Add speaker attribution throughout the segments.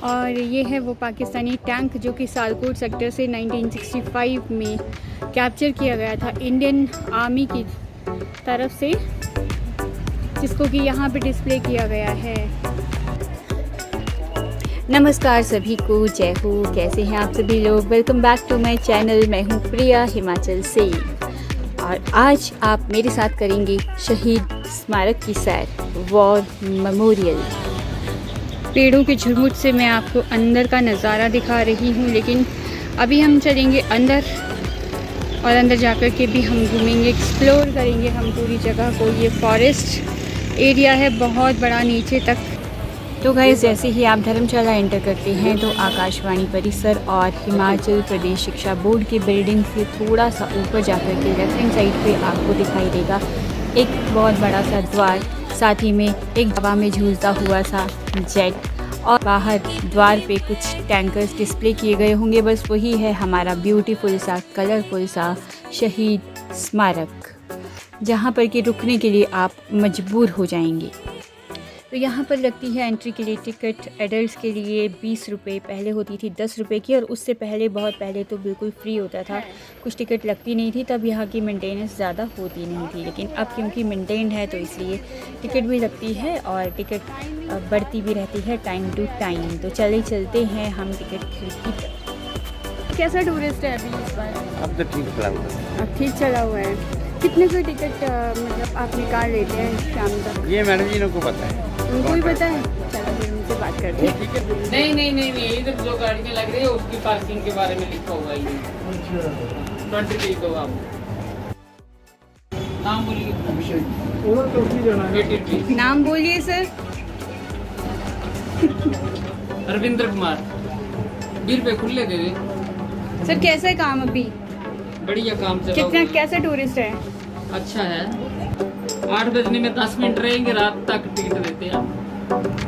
Speaker 1: और ये है वो पाकिस्तानी टैंक जो कि सियालकोट सेक्टर से 1965 में कैप्चर किया गया था इंडियन आर्मी की तरफ से, जिसको कि यहाँ पे डिस्प्ले किया गया है। नमस्कार सभी को, जय हो। कैसे हैं आप सभी लोग? Welcome back to my channel. मैं हूँ प्रिया हिमाचल से, और आज आप मेरे साथ करेंगे शहीद स्मारक की सैर, वॉर मेमोरियल। पेड़ों के झुरमुट से मैं आपको अंदर का नज़ारा दिखा रही हूँ, लेकिन अभी हम चलेंगे अंदर, और अंदर जाकर के भी हम घूमेंगे, एक्सप्लोर करेंगे हम पूरी जगह को। ये फॉरेस्ट एरिया है बहुत बड़ा नीचे तक। तो गाइस, जैसे ही आप धर्मशाला एंटर करते हैं तो आकाशवाणी परिसर और हिमाचल प्रदेश शिक्षा बोर्ड की बिल्डिंग से थोड़ा सा ऊपर जाकर के लेफ्ट हैंड साइड पे आपको दिखाई देगा एक बहुत बड़ा सा द्वार, साथ ही में एक हवा में झूलता हुआ सा जेट, और बाहर द्वार पे कुछ टैंकर्स डिस्प्ले किए गए होंगे। बस वही है हमारा ब्यूटीफुल सा, कलरफुल सा शहीद स्मारक, जहाँ पर कि रुकने के लिए आप मजबूर हो जाएंगे। तो यहाँ पर लगती है एंट्री के लिए टिकट। एडल्ट्स के लिए 20 रुपये, पहले होती थी 10 रुपये की, और उससे पहले बहुत पहले तो बिल्कुल फ्री होता था, कुछ टिकट लगती नहीं थी। तब यहाँ की मेंटेनेंस ज़्यादा होती नहीं थी, लेकिन अब क्योंकि मेंटेन्ड है तो इसलिए टिकट भी लगती है, और टिकट बढ़ती भी रहती है टाइम टू टाइम। तो चलते हैं हम टिकट खरीद। कैसा टूरिस्ट है अभी इस बार?
Speaker 2: अब तो ठीक चला हुआ है।
Speaker 1: अब ठीक चला हुआ है। कितने का टिकट मतलब आप निकाल लेते हैं शाम तक?
Speaker 2: ये मैडम जी को पता है,
Speaker 1: उनको ही पता है। चलो फिर उनसे बात करते हैं।
Speaker 3: नहीं, इधर जो गाड़ियाँ लग रही है उसकी पार्किंग के बारे में लिखा हुआ है ये। 20 लिख दो आप। नाम बोलिए।
Speaker 1: नाम बोलिए सर।
Speaker 3: रविंद्र कुमार। 20 रुपये खुले दे दे।
Speaker 1: सर कैसा है काम अभी?
Speaker 3: बढ़िया काम चला।
Speaker 1: कितना कैसा टूरिस्ट है?
Speaker 3: अच्छा है। 8 बजने में 10 मिनट रहेंगे, रात तक टिकट देते हैं।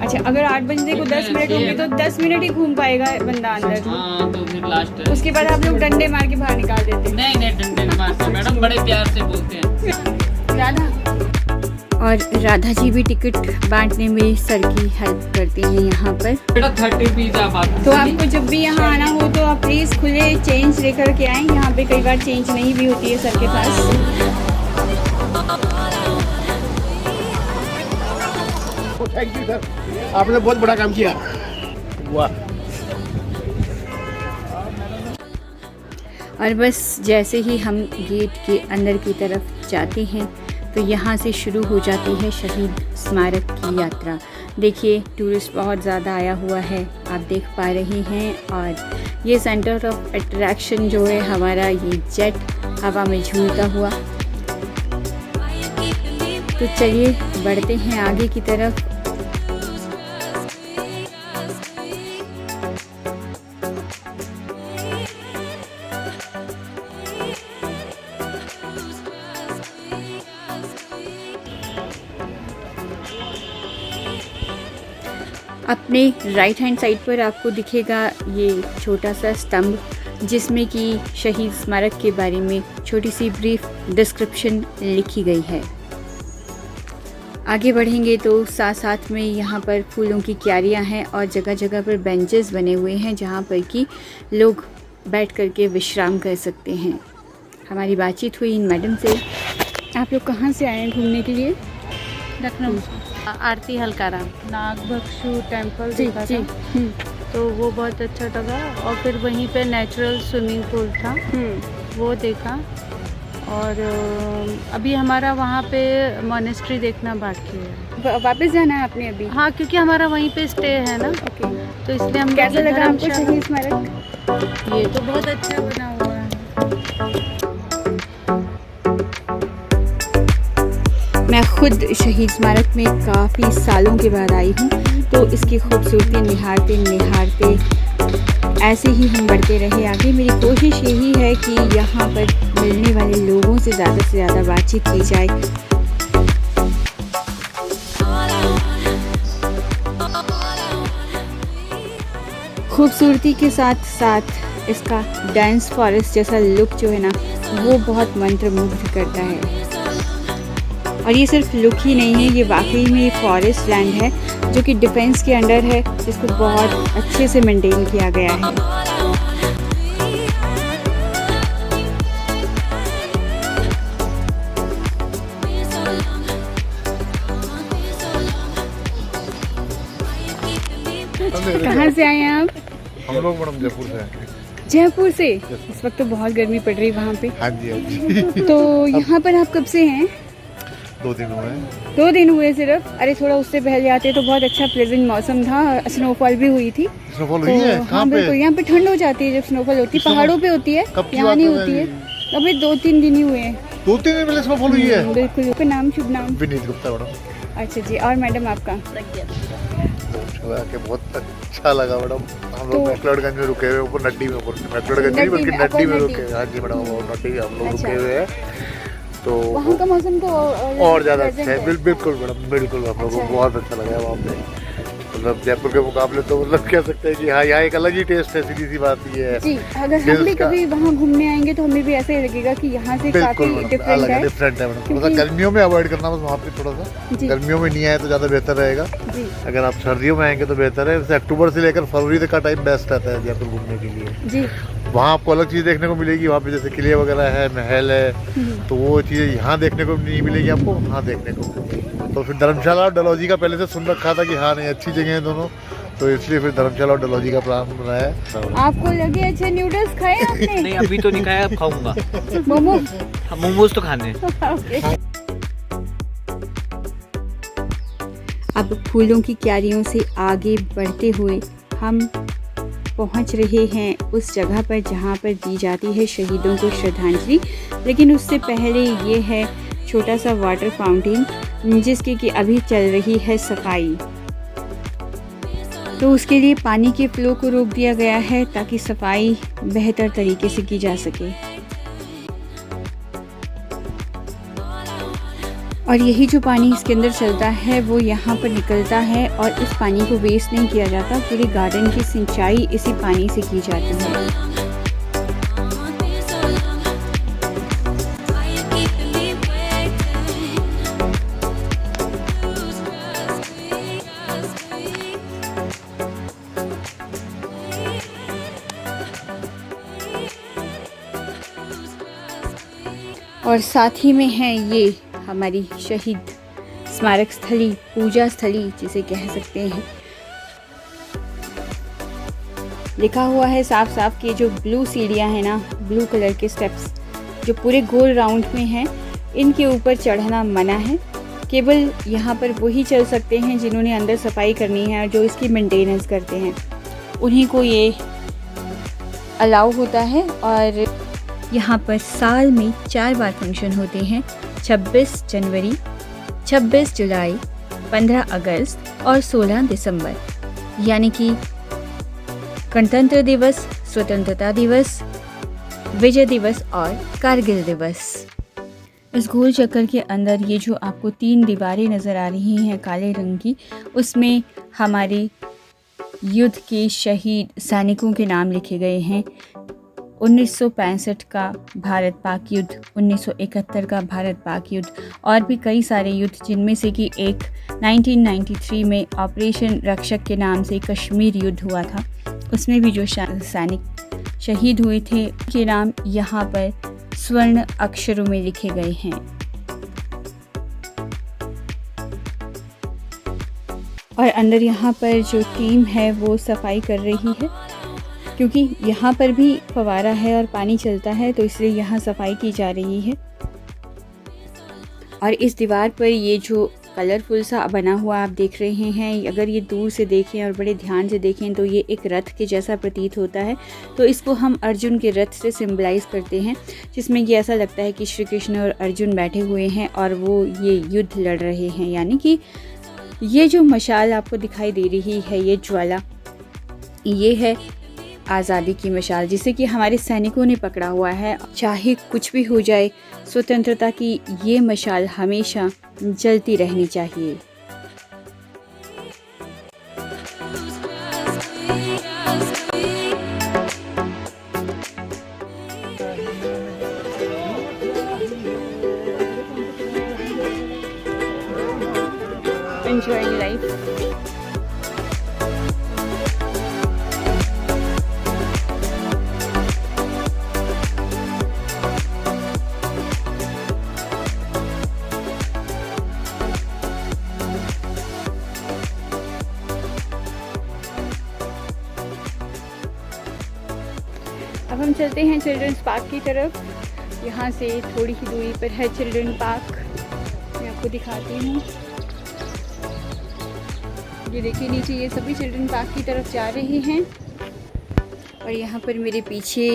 Speaker 1: अच्छा, अगर 8 बजने को 10 मिनट होंगे तो 10 मिनट ही घूम पाएगा बंदा अंदर।
Speaker 3: हाँ, तो फिर लास्ट है।
Speaker 1: उसके बाद आप लोग डंडे मार के बाहर निकाल देते हैं।
Speaker 3: नहीं, डंडे नहीं मारते मैडम, बड़े प्यार से बोलते हैं।
Speaker 1: राधा और राधा जी भी टिकट बांटने में सर की हेल्प करते हैं यहाँ पर।
Speaker 3: बेटा 30 रुपीज आप आते।
Speaker 1: तो आपको जब भी यहाँ आना हो तो आप प्लीज़ खुले चेंज लेकर के आएँ। यहाँ पे कई बार चेंज नहीं भी होती है सर के पास।
Speaker 2: थैंक यू सर, आपने बहुत बड़ा काम किया। वाह।
Speaker 1: और बस जैसे ही हम गेट के अंदर की तरफ जाते हैं तो यहाँ से शुरू हो जाती है शहीद स्मारक की यात्रा। देखिए, टूरिस्ट बहुत ज़्यादा आया हुआ है, आप देख पा रहे हैं। और ये सेंटर ऑफ अट्रैक्शन जो है हमारा, ये जेट हवा में झूलता हुआ। तो चलिए बढ़ते हैं आगे की तरफ। अपने राइट हैंड साइड पर आपको दिखेगा ये छोटा सा स्तंभ, जिसमें कि शहीद स्मारक के बारे में छोटी सी ब्रीफ डिस्क्रिप्शन लिखी गई है। आगे बढ़ेंगे तो साथ साथ में यहाँ पर फूलों की क्यारियाँ हैं, और जगह जगह पर बेंचेस बने हुए हैं जहाँ पर कि लोग बैठ कर के विश्राम कर सकते हैं। हमारी बातचीत हुई इन मैडम से। आप लोग कहाँ से आए हैं घूमने के लिए?
Speaker 4: लखनऊ। आरती हलकारा नागभक्षु टेम्पल देखा था, तो वो बहुत अच्छा लगा। और फिर वहीं पे नेचुरल स्विमिंग पूल था, वो देखा। और अभी हमारा वहाँ पे मॉनेस्ट्री देखना बाकी है।
Speaker 1: वापस जाना है आपने अभी?
Speaker 4: हाँ, क्योंकि हमारा वहीं पे स्टे है ना।
Speaker 1: ओके।
Speaker 4: तो इसलिए हम।
Speaker 1: कैसा लगा आपको शहीद स्मारक?
Speaker 4: ये तो बहुत अच्छा बना हुआ है।
Speaker 1: मैं खुद शहीद स्मारक में काफ़ी सालों के बाद आई हूँ, तो इसकी खूबसूरती निहारते निहारते ऐसे ही हम बढ़ते रहे आगे। मेरी कोशिश यही है कि यहाँ पर मिलने वाले लोगों से ज़्यादा बातचीत की जाए। खूबसूरती के साथ साथ इसका डांस फॉरेस्ट जैसा लुक जो है ना, वो बहुत मंत्रमुग्ध करता है। और ये सिर्फ लुक ही नहीं है, ये वाकई में फॉरेस्ट लैंड है जो कि डिफेंस के अंडर है, जिसको बहुत अच्छे से मेंटेन किया गया है। कहाँ से आए हैं आप?
Speaker 5: हम लोग मैडम जयपुर से हैं।
Speaker 1: जयपुर से? इस वक्त तो बहुत गर्मी पड़ रही है वहाँ पे।
Speaker 5: हाँ जी, हाँ जी।
Speaker 1: तो यहाँ पर आप कब से हैं?
Speaker 5: 2 दिन हुए हैं।
Speaker 1: 2 दिन हुए सिर्फ? अरे थोड़ा उससे पहले आते तो बहुत अच्छा प्लेजेंट मौसम था, स्नोफॉल भी हुई थी।
Speaker 5: स्नोफॉल हुई है?
Speaker 1: हाँ बिल्कुल, यहाँ पे ठंड हो जाती है जब स्नोफॉल होती है, पहाड़ों पे होती है, यहाँ नहीं होती है। अभी 2-3 दिन ही हुए हैं।
Speaker 5: 2-3 दिन पहले स्नोफॉल हुई है?
Speaker 1: बिल्कुल। आपका नाम, शुभ नाम?
Speaker 5: विनीत गुप्ता मैडम।
Speaker 1: अच्छा जी, और मैडम आपका?
Speaker 5: के बहुत अच्छा लगा मैडम। हम लोग मैक्लोडगंज में रुके हुए, ऊपर नड्डी में, मैक्लोडगंज नहीं बल्कि नड्डी में रुके। हाँ जी मैडम, नड्डी हम लोग रुके हुए हैं। तो
Speaker 1: वहाँ का मौसम तो
Speaker 5: और ज़्यादा अच्छा है। बिल्कुल मैडम, बिल्कुल हम लोग को बहुत अच्छा लगा वहाँ पे। मतलब जयपुर के मुकाबले तो मतलब कह सकते हैं कि हाँ, यहाँ एक अलग ही टेस्ट है, सीधी सी बात ये है
Speaker 1: जी। अगर हम भी कभी वहाँ घूमने आएंगे तो हमें भी ऐसा ही लगेगा कि यहाँ से काफी डिफरेंट है।
Speaker 5: डिफरेंट है मैडम। थोड़ा सा गर्मियों में अवॉइड करना बस वहाँ पे थोड़ा सा। गर्मियों में नहीं आए तो ज़्यादा बेहतर रहेगा। अगर आप सर्दियों में आएंगे तो बेहतर है। वैसे अक्टूबर से लेकर फरवरी तक का टाइम बेस्ट रहता है जयपुर घूमने के लिए जी। वहाँ आपको अलग चीज़ देखने को मिलेगी। वहाँ पे जैसे किले वगैरह है, महल है, तो वो चीज़ें यहाँ देखने को नहीं मिलेगी आपको, वहाँ देखने को मिलेगी। तो फिर धर्मशाला और डलहौजी का पहले से सुन रखा था कि हाँ नहीं अच्छी जगह है दोनों, तो इसलिए फिर धर्मशाला और डलहौजी का प्लान बनाया है।
Speaker 1: आपको लगे अच्छे नूडल्स खाए आपने?
Speaker 3: नहीं अभी तो नहीं खाया, अब खाऊंगा। मोमोज तो खाने।
Speaker 1: अब फूलों की क्यारियों से आगे बढ़ते हुए हम पहुंच रहे हैं उस जगह पर जहां पर दी जाती है शहीदों को श्रद्धांजलि। लेकिन उससे पहले ये है छोटा सा वाटर फाउंटेन जिसकी कि अभी चल रही है सफाई। तो उसके लिए पानी के फ्लो को रोक दिया गया है ताकि सफाई बेहतर तरीके से की जा सके। और यही जो पानी इसके अंदर चलता है वो यहाँ पर निकलता है और इस पानी को वेस्ट नहीं किया जाता। पूरे गार्डन की सिंचाई इसी पानी से की जाती है। और साथ ही में है ये हमारी शहीद स्मारक स्थली, पूजा स्थली जिसे कह सकते हैं। लिखा हुआ है साफ साफ कि जो ब्लू सीढ़ियाँ हैं ना, ब्लू कलर के स्टेप्स जो पूरे गोल राउंड में हैं, इनके ऊपर चढ़ना मना है। केवल यहाँ पर वही चल सकते हैं जिन्होंने अंदर सफाई करनी है और जो इसकी मेंटेनेंस करते हैं, उन्हीं को ये अलाउ होता है। और यहाँ पर साल में 4 बार फंक्शन होते हैं, 26 जनवरी, 26 जुलाई, 15 अगस्त और 16 दिसंबर, यानी कि गणतंत्र दिवस, स्वतंत्रता दिवस, विजय दिवस और कारगिल दिवस। इस गोल चक्कर के अंदर ये जो आपको 3 दीवारें नज़र आ रही हैं काले रंग की, उसमें हमारे युद्ध के शहीद सैनिकों के नाम लिखे गए हैं। 1965 का भारत पाक युद्ध, 1971 का भारत पाक युद्ध और भी कई सारे युद्ध, जिनमें से कि एक 1993 में ऑपरेशन रक्षक के नाम से कश्मीर युद्ध हुआ था, उसमें भी जो सैनिक शहीद हुए थे उनके नाम यहाँ पर स्वर्ण अक्षरों में लिखे गए हैं। और अंदर यहाँ पर जो टीम है वो सफाई कर रही है, क्योंकि यहाँ पर भी फवारा है और पानी चलता है, तो इसलिए यहाँ सफाई की जा रही है। और इस दीवार पर ये जो कलरफुल सा बना हुआ आप देख रहे हैं, अगर ये दूर से देखें और बड़े ध्यान से देखें तो ये एक रथ के जैसा प्रतीत होता है। तो इसको हम अर्जुन के रथ से सिंबलाइज करते हैं, जिसमें ये ऐसा लगता है कि श्री कृष्ण और अर्जुन बैठे हुए हैं और वो ये युद्ध लड़ रहे हैं। यानी कि ये जो मशाल आपको दिखाई दे रही है, ये ज्वाला, ये है आज़ादी की मशाल, जिसे कि हमारे सैनिकों ने पकड़ा हुआ है। चाहे कुछ भी हो जाए, स्वतंत्रता की ये मशाल हमेशा जलती रहनी चाहिए। अब हम चलते हैं चिल्ड्रंस पार्क की तरफ। यहाँ से थोड़ी ही दूरी पर है चिल्ड्रन पार्क, मैं आपको दिखाती हूँ। ये देखिए नीचे ये सभी चिल्ड्रन पार्क की तरफ जा रहे हैं। और यहाँ पर मेरे पीछे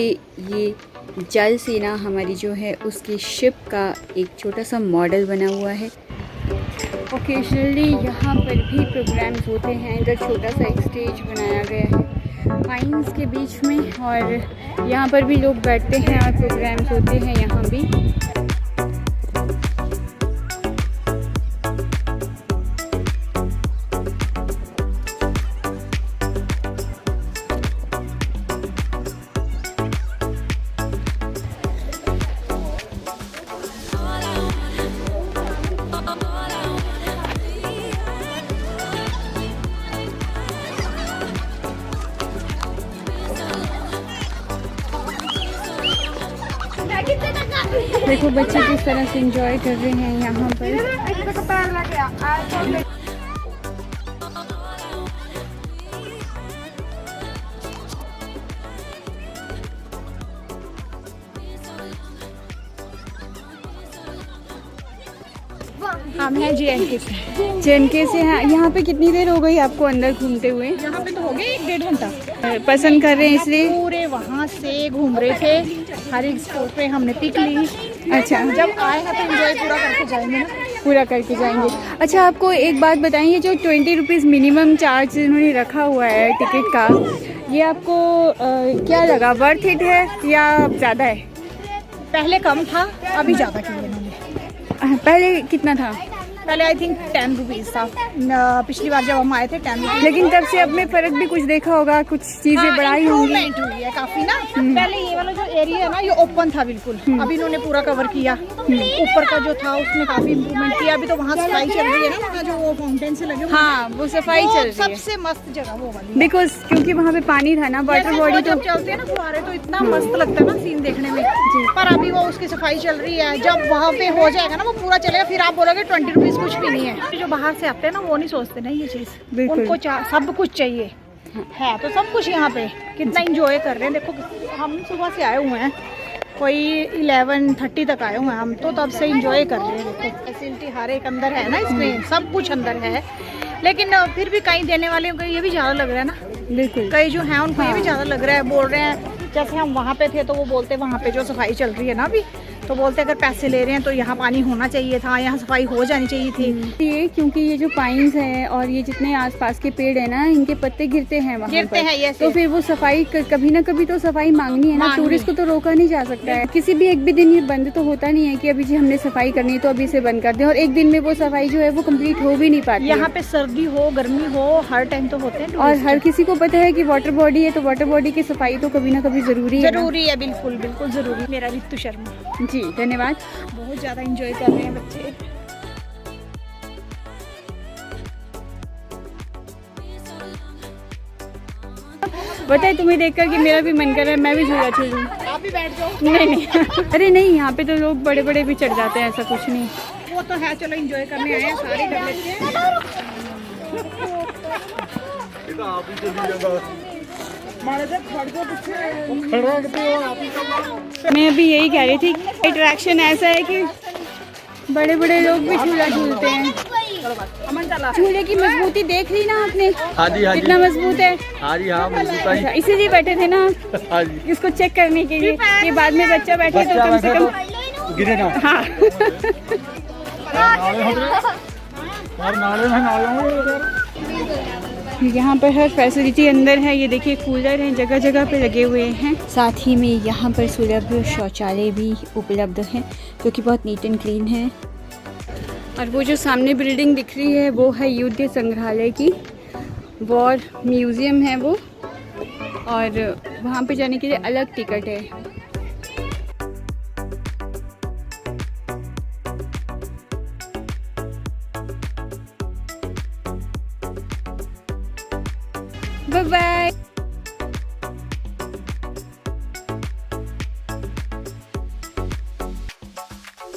Speaker 1: ये जल सेना हमारी जो है उसकी शिप का एक छोटा सा मॉडल बना हुआ है। ओकेजनली यहाँ पर भी प्रोग्राम्स होते हैं। इधर छोटा सा एक स्टेज बनाया गया है पाइन्स के बीच में, और यहाँ पर भी लोग बैठते हैं और प्रोग्राम्स होते हैं यहाँ भी। देखो बच्चे किस तरह से एंजॉय कर रहे हैं यहाँ पर। हम हैं JNK से। JNK से हैं। यहाँ पे कितनी देर हो गई आपको अंदर घूमते हुए?
Speaker 6: यहाँ पे तो हो गए 1-1.5 घंटा।
Speaker 1: पसंद कर रहे हैं इसलिए?
Speaker 6: पूरे वहाँ से घूम रहे थे, हर एक स्पॉट पे हमने पिक ली।
Speaker 1: अच्छा,
Speaker 6: जब आए हैं तो एंजॉय पूरा करके जाएंगे ना।
Speaker 1: पूरा करके जाएंगे। अच्छा, आपको एक बात बताइए, जो 20 रुपीज़ मिनिमम चार्ज इन्होंने रखा हुआ है टिकट का, ये आपको क्या लगा, वर्थ इट है या ज़्यादा है?
Speaker 6: पहले कम था, अभी ज़्यादा किया इन्होंने।
Speaker 1: पहले कितना था?
Speaker 6: पहले आई थिंक 10 रुपीज़ था, पिछली बार जब हम आए थे 10 रुपीज़।
Speaker 1: लेकिन तब से अब में फ़र्क भी कुछ देखा होगा, कुछ चीज़ें बढ़ाई होंगी।
Speaker 6: इम्प्रूवमेंट हुई है काफ़ी ना। पहले ये वाला जो एरिया है ना ये ओपन था बिल्कुल, अभी इन्होंने पूरा कवर किया। ऊपर का जो था उसमें काफ़ी इम्प्रूवमेंट किया। अभी तो वहाँ सफाई चल रही है ना, वहाँ जो वो फाउंटेन से लगे।
Speaker 1: हाँ, वो सफाई चल रही है।
Speaker 6: सबसे मस्त जगह वो वाली,
Speaker 1: बिकॉज क्योंकि वहाँ पे पानी था ना, वाटर बॉडी
Speaker 6: जब चलते हैं ना फुहारे तो इतना मस्त लगता है ना सीन देखने में। पर अभी वो उसकी सफाई चल रही है, जब वहाँ पे हो जाएगा ना वो पूरा चलेगा, फिर आप बोलोगे 20 रुपीज़ कुछ भी नहीं है। जो बाहर से आते हैं ना वो नहीं सोचते ना ये चीज़, उनको सब कुछ चाहिए है। तो सब कुछ यहाँ पे कितना इंजॉय कर रहे हैं। देखो हम सुबह से आए हुए हैं, कोई 11:30 तक आए हुए हैं हम, तो तब से इंजॉय कर रहे हैं। देखो फैसिलिटी हर एक अंदर है ना, इसमें सब कुछ अंदर है। लेकिन फिर भी कहीं देने वाले को ये भी ज़्यादा लग रहा है ना।
Speaker 1: बिल्कुल,
Speaker 6: कई जो हैं उनको ये भी ज़्यादा लग रहा है। बोल रहे हैं जैसे हम वहाँ पे थे तो वो बोलते वहाँ पे जो सफाई चल रही है ना अभी, तो बोलते अगर पैसे ले रहे हैं तो यहाँ पानी होना चाहिए था, यहाँ सफाई हो जानी चाहिए थी।
Speaker 1: ये क्योंकि ये जो पाइन्स हैं और ये जितने आसपास के पेड़ हैं ना, इनके पत्ते गिरते हैं वहाँ
Speaker 6: गिरते हैं ये,
Speaker 1: तो फिर वो सफाई कभी ना कभी तो सफाई मांगनी है ना। टूरिस्ट को तो रोका नहीं जा सकता है। किसी भी एक भी दिन ये बंद तो होता नहीं है कि अभी जी हमने सफाई करनी है तो अभी से बंद कर दें, और एक दिन में वो सफाई जो है वो कम्प्लीट हो भी नहीं पाती।
Speaker 6: यहाँ पे सर्दी हो गर्मी हो हर टाइम तो होते हैं।
Speaker 1: और हर किसी को पता है कि वाटर बॉडी है तो वाटर बॉडी की सफाई तो कभी ना कभी जरूरी
Speaker 6: है। बिल्कुल बिल्कुल जरूरी। मेरा रितु शर्मा
Speaker 1: जी, धन्यवाद।
Speaker 6: बहुत ज़्यादा एंजॉय कर रहे हैं बच्चे।
Speaker 1: पता है तुम्हें देखकर कि मेरा भी मन कर रहा है मैं भी झूला झूलूं।
Speaker 6: आप भी बैठ जाओ।
Speaker 1: नहीं अरे नहीं, यहाँ पे तो लोग बड़े बड़े भी चढ़ जाते हैं, ऐसा कुछ नहीं।
Speaker 6: वो तो है, चलो एंजॉय करने आए हैं, सारे कर लेते हैं।
Speaker 1: मैं अभी यही कह रही थी, अट्रैक्शन ऐसा है कि बड़े बड़े लोग भी झूला झूलते हैं। झूले की मजबूती देख ली ना आपने?
Speaker 2: हाँ जी, हाँ जी।
Speaker 1: कितना मजबूत है।
Speaker 2: हाँ जी, हाँ मजबूत है।
Speaker 1: इसीलिए बैठे थे ना
Speaker 2: हाँ जी,
Speaker 1: इसको चेक करने के लिए कि बाद में बच्चा बैठे तो कम से कम
Speaker 2: गिरे ना।
Speaker 1: हाँ यहाँ पर हर फैसिलिटी अंदर है। ये देखिए कूलर हैं जगह जगह पे लगे हुए हैं। साथ ही में यहाँ पर सुलभ शौचालय भी उपलब्ध हैं जो कि बहुत नीट एंड क्लीन है। और वो जो सामने बिल्डिंग दिख रही है वो है युद्ध संग्रहालय की, वॉर म्यूज़ियम है वो, और वहाँ पे जाने के लिए अलग टिकट है।